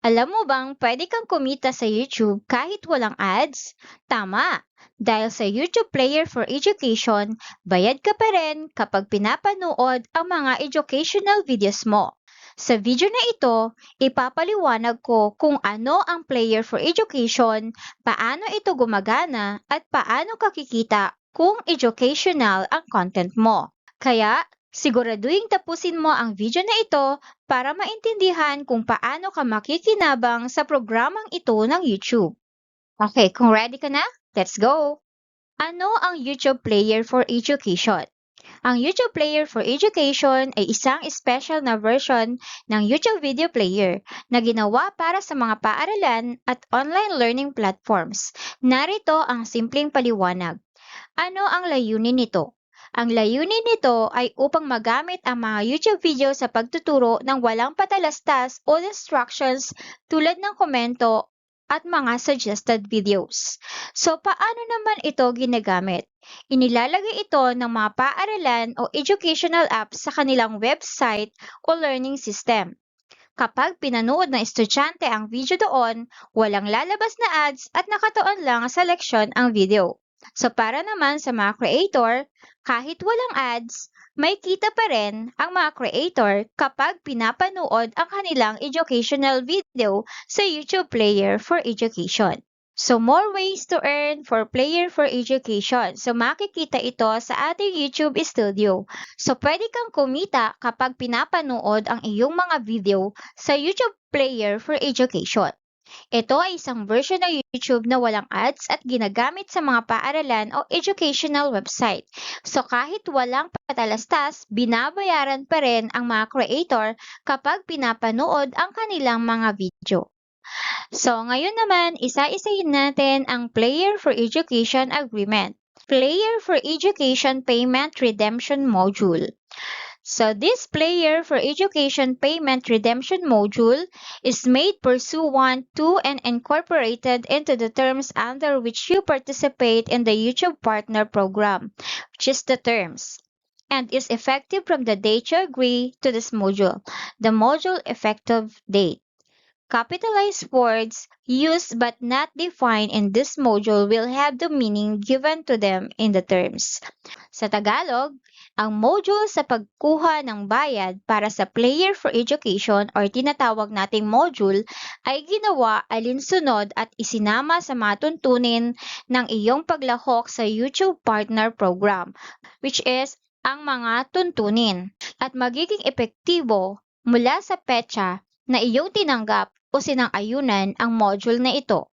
Alam mo bang pwede kang kumita sa YouTube kahit walang ads? Tama! Dahil sa YouTube Player for Education, bayad ka pa rin kapag pinapanood ang mga educational videos mo. Sa video na ito, ipapaliwanag ko kung ano ang Player for Education, paano ito gumagana, at paano kakikita kung educational ang content mo. Kaya, siguraduhin tapusin mo ang video na ito para maintindihan kung paano ka makikinabang sa programang ito ng YouTube. Okay, kung ready ka na, let's go! Ano ang YouTube Player for Education? Ang YouTube Player for Education ay isang special na version ng YouTube Video Player na ginawa para sa mga paaralan at online learning platforms. Narito ang simpleng paliwanag. Ano ang layunin nito? Ang layunin nito ay upang magamit ang mga YouTube video sa pagtuturo ng walang patalastas o distractions tulad ng komento at mga suggested videos. So, paano naman ito ginagamit? Inilalagay ito ng mga paaralan o educational apps sa kanilang website o learning system. Kapag pinanood ng estudyante ang video doon, walang lalabas na ads at nakatuon lang sa leksyon ang video. So para naman sa mga creator, kahit walang ads, may kita pa rin ang mga creator kapag pinapanood ang kanilang educational video sa YouTube Player for Education. So more ways to earn for Player for Education. So makikita ito sa ating YouTube Studio. So pwede kang kumita kapag pinapanood ang iyong mga video sa YouTube Player for Education. Ito ay isang version ng YouTube na walang ads at ginagamit sa mga paaralan o educational website. So kahit walang patalastas, binabayaran pa rin ang mga creator kapag pinapanood ang kanilang mga video. So ngayon naman, isa-isahin natin ang Player for Education Agreement. Player for Education Payment Redemption Module. So this Player for Education Payment Redemption Module is made pursuant to and incorporated into the terms under which you participate in the YouTube Partner Program, which is the terms, and is effective from the date you agree to this module, the module effective date. Capitalized words used but not defined in this module will have the meaning given to them in the terms. Sa Tagalog, ang module sa pagkuha ng bayad para sa Player for Education or tinatawag nating module ay ginawa alinsunod at isinama sa mga tuntunin ng iyong paglahok sa YouTube Partner Program, which is ang mga tuntunin, at magiging epektibo mula sa petsa na iyong tinanggap o sinang-ayunan ang module na ito,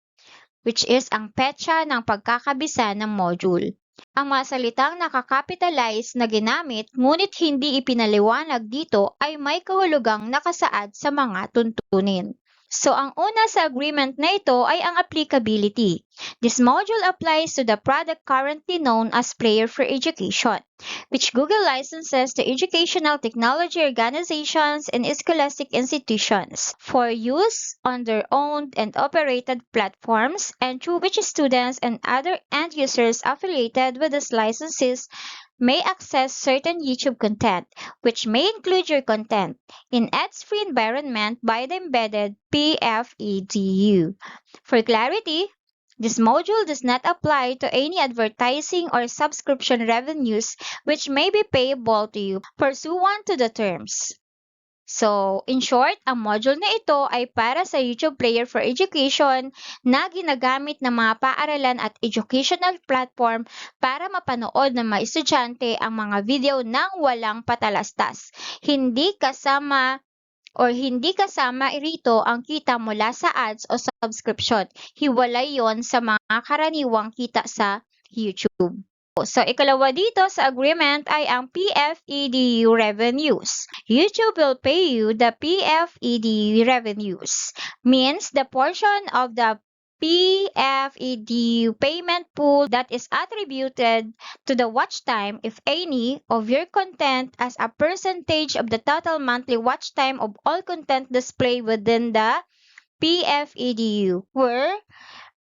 which is ang petsa ng pagkakabisa ng module. Ang mga salitang nakakapitalize na ginamit ngunit hindi ipinaliwanag dito ay may kahulugang nakasaad sa mga tuntunin. So ang una sa agreement na ito ay ang applicability. This module applies to the product currently known as Player for Education, which Google licenses to educational technology organizations and scholastic institutions for use on their owned and operated platforms, and through which students and other end users affiliated with these licenses may access certain YouTube content, which may include your content, in ads-free environment by the embedded PFEDU. For clarity, this module does not apply to any advertising or subscription revenues which may be payable to you pursuant to the terms. So, in short, ang module na ito ay para sa YouTube Player for Education na ginagamit ng mga paaralan at educational platform para mapanood ng mga estudyante ang mga video ng walang patalastas. Hindi kasama rito ang kita mula sa ads o subscription. Hiwalay yon sa mga karaniwang kita sa YouTube. So, ikalawa dito sa agreement ay ang PFEDU revenues. YouTube will pay you the PFEDU revenues, means the portion of the PFEDU payment pool that is attributed to the watch time, if any, of your content as a percentage of the total monthly watch time of all content displayed within the PFEDU, where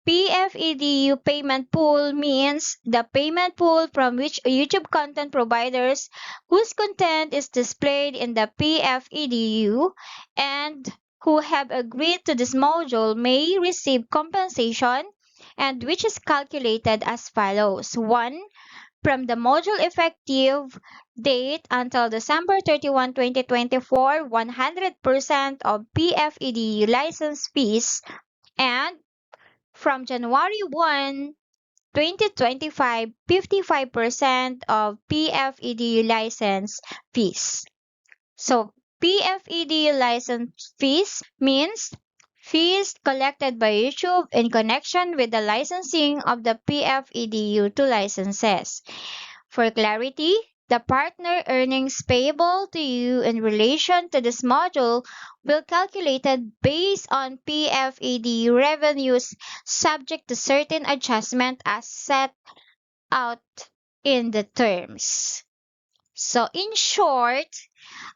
PFEDU payment pool means the payment pool from which YouTube content providers whose content is displayed in the PFEDU and who have agreed to this module may receive compensation, and which is calculated as follows. 1. From the module effective date until December 31, 2024, 100% of PFEDU license fees, and from January 1, 2025, 55% of PFEDU license fees. So, PFEDU license fees means fees collected by YouTube in connection with the licensing of the PFEDU to licenses. For clarity, the partner earnings payable to you in relation to this module will be calculated based on PFEDU revenues subject to certain adjustment as set out in the terms. So in short,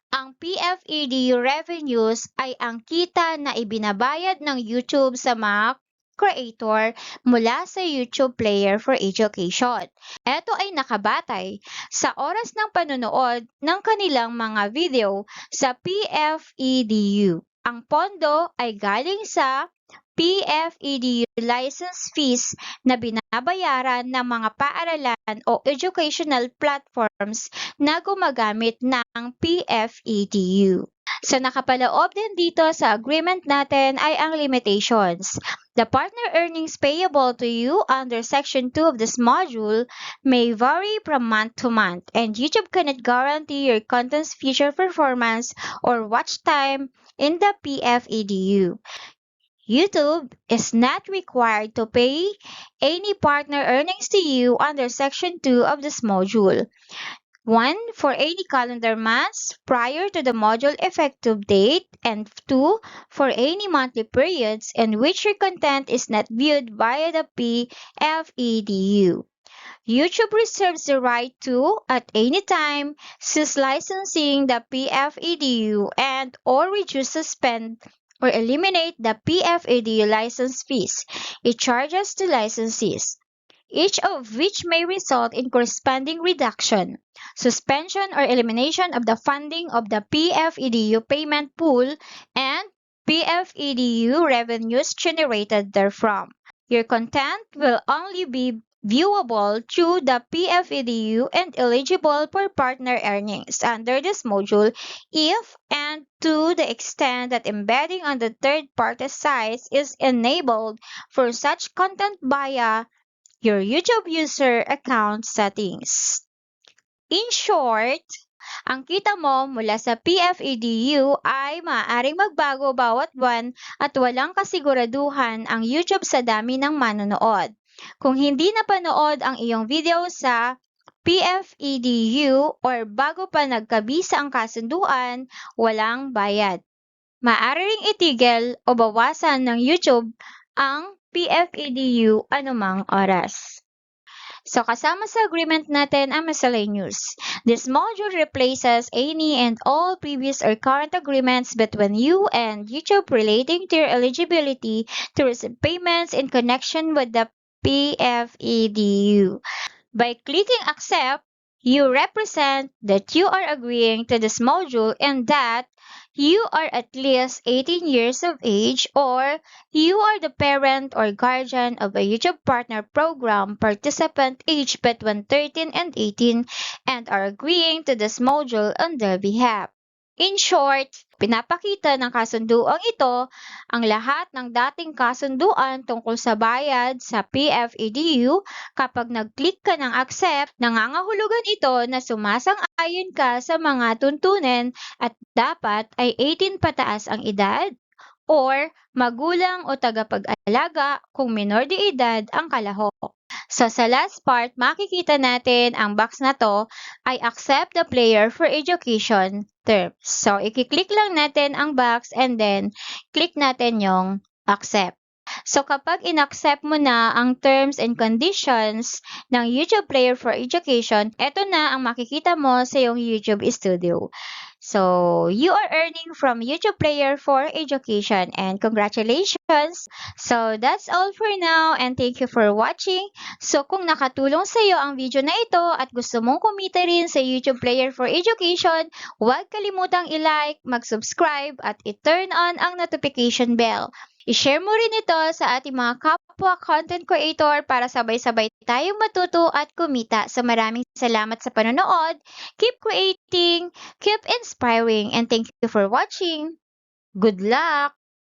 ang PFEDU revenues ay ang kita na ibinabayad ng YouTube sa mga creator mula sa YouTube Player for Education. Ito ay nakabatay sa oras ng panonood ng kanilang mga video sa PFEDU. Ang pondo ay galing sa PFEDU license fees na binabayaran ng mga paaralan o educational platforms na gumagamit ng PFEDU. Sa nakapaloob din dito sa agreement natin ay ang limitations. The partner earnings payable to you under Section 2 of this module may vary from month to month, and YouTube cannot guarantee your content's future performance or watch time in the PFEDU. YouTube is not required to pay any partner earnings to you under Section 2 of this module. 1. For any calendar months prior to the module effective date, and 2. For any monthly periods in which your content is not viewed via the PFEDU. YouTube reserves the right to, at any time, cease licensing the PFEDU and or reduce, suspend, or eliminate the PFEDU license fees it charges to licensees, each of which may result in corresponding reduction, suspension, or elimination of the funding of the PFEDU payment pool and PFEDU revenues generated therefrom. Your content will only be viewable through the PFEDU and eligible for partner earnings under this module if and to the extent that embedding on the third-party sites is enabled for such content via your YouTube user account settings. In short, ang kita mo mula sa PFEDU ay maaaring magbago bawat buwan at walang kasiguraduhan ang YouTube sa dami ng manonood. Kung hindi napanood ang iyong video sa PFEDU or bago pa nagkabisa ang kasunduan, walang bayad. Maaari ring itigil o bawasan ng YouTube ang PFEDU anumang oras. So kasama sa agreement natin ang miscellaneous. This module replaces any and all previous or current agreements between you and YouTube relating to your eligibility to receive payments in connection with the PFEDU. By clicking accept, you represent that you are agreeing to this module and that you are at least 18 years of age, or you are the parent or guardian of a YouTube Partner Program participant aged between 13 and 18 and are agreeing to this module on their behalf. In short, pinapakita ng kasunduang ito ang lahat ng dating kasunduan tungkol sa bayad sa PFEDU. Kapag nag-click ka ng accept, nangangahulugan ito na sumasang-ayon ka sa mga tuntunin at dapat ay 18 pataas ang edad or magulang o tagapag-alaga kung minor de edad ang kalahok. So sa last part, makikita natin ang box na to ay accept the player for education terms. So i-click lang natin ang box and then click natin yung accept. So kapag in-accept mo na ang terms and conditions ng YouTube Player for Education, ito na ang makikita mo sa iyong YouTube Studio. So, you are earning from YouTube Player for Education and congratulations! So, that's all for now and thank you for watching. So, kung nakatulong sa iyo ang video na ito at gusto mong kumita rin sa YouTube Player for Education, huwag kalimutang i-like, mag-subscribe at i-turn on ang notification bell. I-share mo rin ito sa ating mga kapwa content creator para sabay-sabay tayong matuto at kumita. So maraming salamat sa panonood. Keep creating, keep inspiring, and thank you for watching. Good luck!